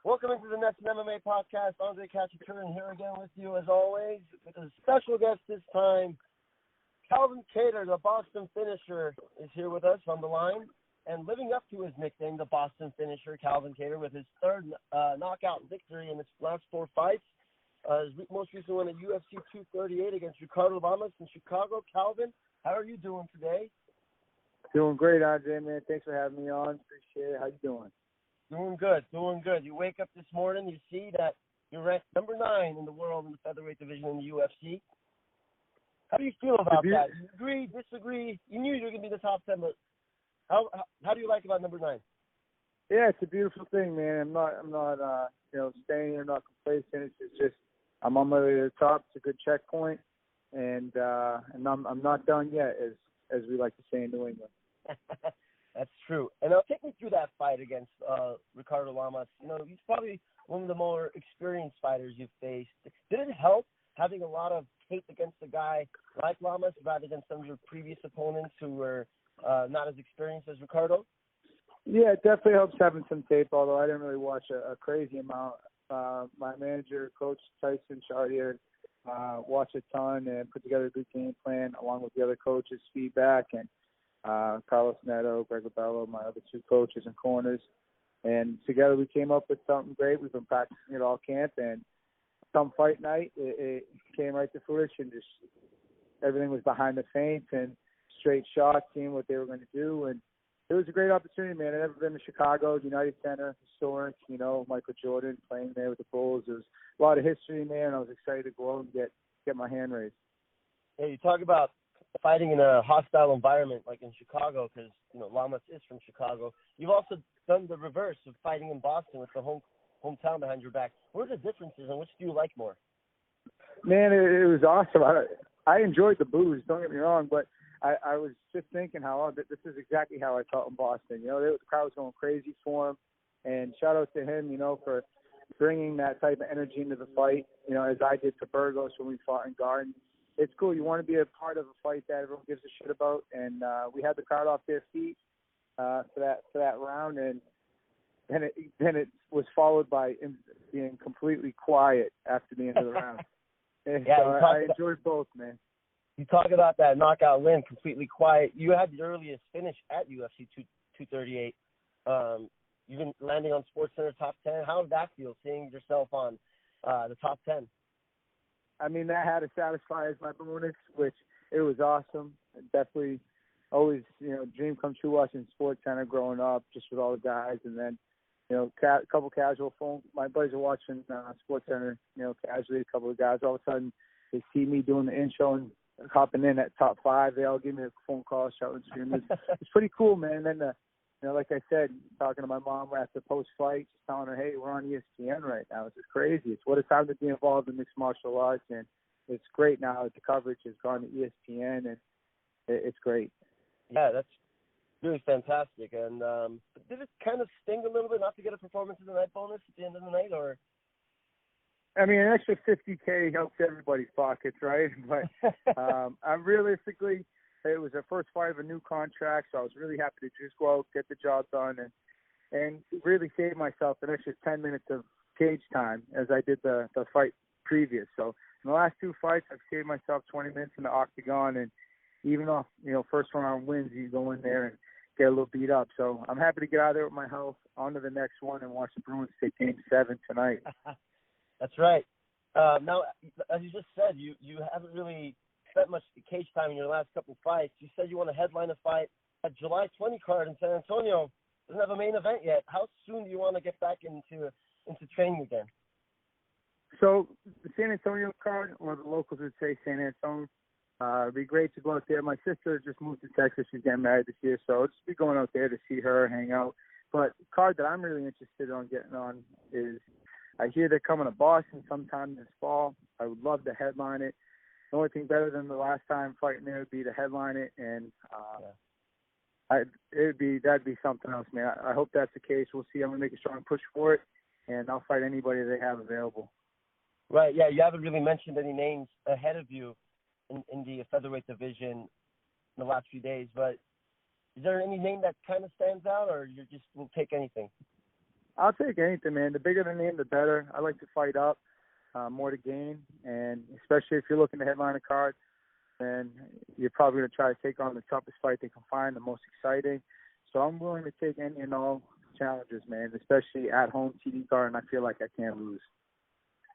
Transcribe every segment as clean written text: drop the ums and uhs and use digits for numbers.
Welcome into the Next MMA podcast. Andre Kattar here again with you as always with a special guest this time. Calvin Kattar, the Boston finisher, is here with us on the line. And living up to his nickname, the Boston finisher, Calvin Kattar, with his third knockout victory in his last four fights. His most recent one at UFC 238 against Ricardo Lamas in Chicago. Calvin, how are you doing today? Doing great, Andre, man. Thanks for having me on. Appreciate it. How you doing? Doing good, doing good. You wake up this morning, you see that you're ranked number 9 in the world in the featherweight division in the UFC. How do you feel about that? You agree, disagree? You knew you were going to be the top 10, but how do you like about number 9? Yeah, it's a beautiful thing, man. I'm not staying here, not complacent. It's just I'm on my way to the top. It's a good checkpoint, and I'm not done yet, as we like to say in New England. That's true. And now take me through that fight against Ricardo Lamas. You know, he's probably one of the more experienced fighters you've faced. Did it help having a lot of tape against a guy like Lamas rather than some of your previous opponents who were not as experienced as Ricardo? Yeah, it definitely helps having some tape, although I didn't really watch a crazy amount. My manager, Coach Tyson Chartier, watched a ton and put together a good game plan along with the other coaches' feedback and Carlos Neto, Greg Labello, my other two coaches and corners. And together we came up with something great. We've been practicing it all camp, and come fight night, it came right to fruition. Just everything was behind the feints and straight shots, seeing what they were going to do. And it was a great opportunity, man. I've never been to Chicago, United Center, historic, Michael Jordan playing there with the Bulls. There was a lot of history, man. I was excited to go out and get my hand raised. Yeah, you talk about fighting in a hostile environment like in Chicago because, Lamas is from Chicago. You've also done the reverse of fighting in Boston with the hometown behind your back. What are the differences and which do you like more? Man, it was awesome. I enjoyed the booze, don't get me wrong, but I was just thinking how this is exactly how I felt in Boston. The crowd was going crazy for him, and shout out to him, for bringing that type of energy into the fight, as I did to Burgos when we fought in Garden. It's cool. You want to be a part of a fight that everyone gives a shit about, and we had the crowd off their feet for that round, and then it was followed by being completely quiet after the end of the round. And yeah, so I enjoyed both, man. You talk about that knockout win, completely quiet. You had the earliest finish at UFC 238. You've been landing on SportsCenter top 10. How did that feel, seeing yourself on the top 10? I mean, that had to satisfy as my bonus, which it was awesome. Definitely always, dream come true watching SportsCenter growing up, just with all the guys. And then, a couple casual phone. My buddies are watching SportsCenter, casually, a couple of guys. All of a sudden, they see me doing the intro and hopping in at top 5. They all give me a phone call, shouting, screaming. It's pretty cool, man. And then, like I said, talking to my mom after post-fight, just telling her, hey, we're on ESPN right now. It's just crazy. It's what it's time to be involved in mixed martial arts, and it's great now that the coverage has gone to ESPN, and it's great. Yeah, that's really fantastic. And did it kind of sting a little bit not to get a performance of the night bonus at the end of the night, or? I mean, an extra $50K helps everybody's pockets, right? But I'm realistically, it was the first fight of a new contract, so I was really happy to just go out, get the job done, and really save myself an extra 10 minutes of cage time as I did the fight previous. So in the last 2 fights, I've saved myself 20 minutes in the octagon, and even off, first round wins, you go in there and get a little beat up. So I'm happy to get out of there with my health, on to the next one, and watch the Bruins take Game 7 tonight. That's right. Now, as you just said, you haven't really spent much cage time in your last couple of fights. You said you want to headline a fight at July 20 card in San Antonio. Doesn't have a main event yet. How soon do you want to get back into training again? So the San Antonio card, or the locals would say San Antonio, it'd be great to go out there. My sister just moved to Texas. She's getting married this year, so I'll just be going out there to see her, hang out. But the card that I'm really interested in getting on is, I hear they're coming to Boston sometime this fall. I would love to headline it. The only thing better than the last time fighting there would be to headline it, and that'd be something else, man. I hope that's the case. We'll see. I'm gonna make a strong push for it, and I'll fight anybody they have available. Right. Yeah. You haven't really mentioned any names ahead of you in the featherweight division in the last few days, but is there any name that kind of stands out, or you just will take anything? I'll take anything, man. The bigger the name, the better. I like to fight up, more to gain, and especially if you're looking to headline a card, then you're probably going to try to take on the toughest fight they can find, the most exciting. So I'm willing to take any and all challenges, man, especially at home TD card, and I feel like I can't lose.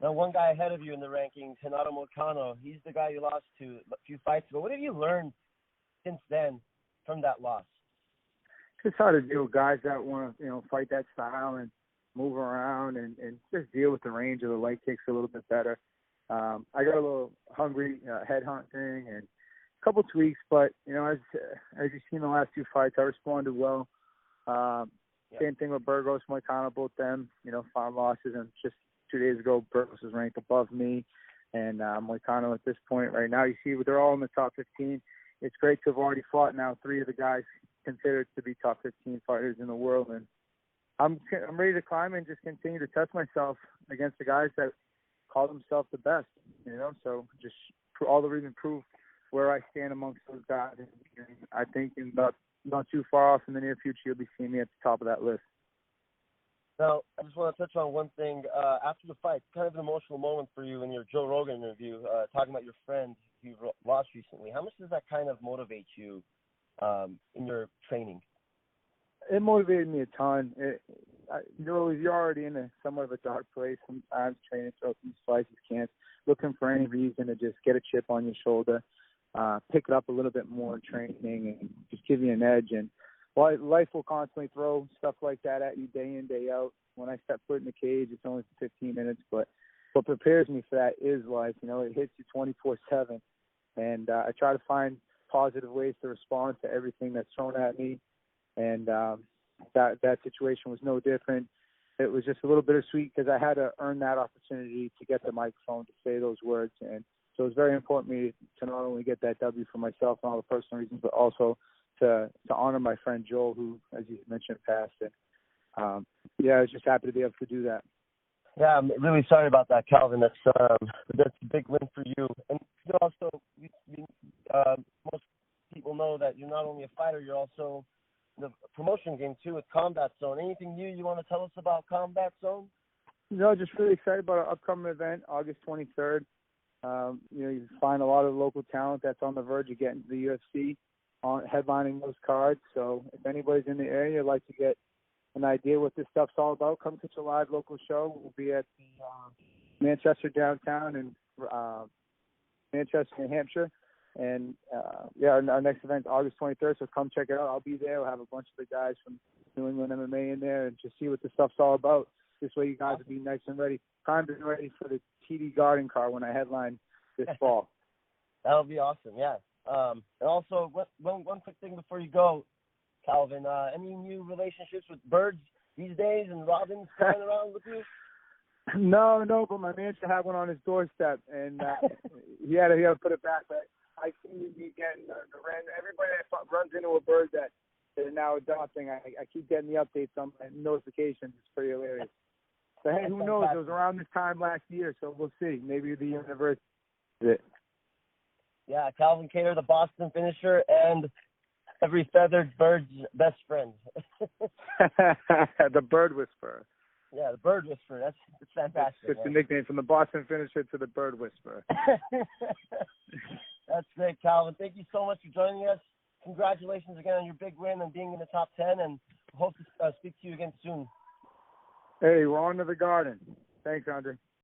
Now, one guy ahead of you in the rankings, Renato Moicano, he's the guy you lost to a few fights ago. What have you learned since then from that loss? Just how to deal with guys that want to, fight that style and move around and just deal with the range of the leg kicks a little bit better. I got a little hungry headhunting and a couple tweaks, but, as you've seen the last two fights, I responded well. Same thing with Burgos, Moicano, both them, found losses. And just 2 days ago, Burgos was ranked above me. And Moicano at this point right now, you see, they're all in the top 15. It's great to have already fought now 3 of the guys considered to be top 15 fighters in the world. And I'm ready to climb and just continue to test myself against the guys that call themselves the best, so just all the reason prove where I stand amongst those guys. And I think in not too far off in the near future, you'll be seeing me at the top of that list. Now, I just want to touch on one thing. After the fight, kind of an emotional moment for you in your Joe Rogan interview, talking about your friend you lost recently. How much does that kind of motivate you in your training? It motivated me a ton. You're already in somewhat of a dark place sometimes, training throughout these fights, camps, looking for any reason to just get a chip on your shoulder, pick it up a little bit more in training, and just give you an edge. And life will constantly throw stuff like that at you day in, day out. When I step foot in the cage, it's only for 15 minutes, but what prepares me for that is life. It hits you 24/7, and I try to find positive ways to respond to everything that's thrown at me. And that situation was no different. It was just a little bittersweet because I had to earn that opportunity to get the microphone to say those words. And so it was very important to me to not only get that W for myself and all the personal reasons, but also to honor my friend Joel, who, as you mentioned, passed. And I was just happy to be able to do that. Yeah, I'm really sorry about that, Calvin. That's a big win for you. And also, most people know that you're not only a fighter, you're also the promotion game too with Combat Zone. Anything new you want to tell us about Combat Zone? Just really excited about our upcoming event, August 23rd. You find a lot of local talent that's on the verge of getting to the UFC, headlining those cards. So if anybody's in the area would like to get an idea what this stuff's all about, come catch a live local show. We'll be at the Manchester downtown and Manchester, New Hampshire. And, our next event is August 23rd, so come check it out. I'll be there. We'll have a bunch of the guys from New England MMA in there and just see what the stuff's all about. This way you guys will be nice and ready, primed and ready for the TD Garden car when I headline this fall. That'll be awesome, yeah. And also, one quick thing before you go, Calvin, any new relationships with birds these days and robins flying around with you? No, but my man should have one on his doorstep, and he had to put it back. But I seem to be getting everybody that runs into a bird that they're now adopting. I keep getting the updates on my notifications. It's pretty hilarious. So hey, who knows? It was around this time last year, so we'll see. Maybe the universe is it. Yeah, Calvin Kattar, the Boston finisher, and every feathered bird's best friend. The bird whisperer. Yeah, the bird whisperer. That's fantastic. It's a nickname from the Boston finisher to the bird whisperer. That's great, Calvin. Thank you so much for joining us. Congratulations again on your big win and being in the top 10, and hope to speak to you again soon. Hey, we're on to the Garden. Thanks, Andre.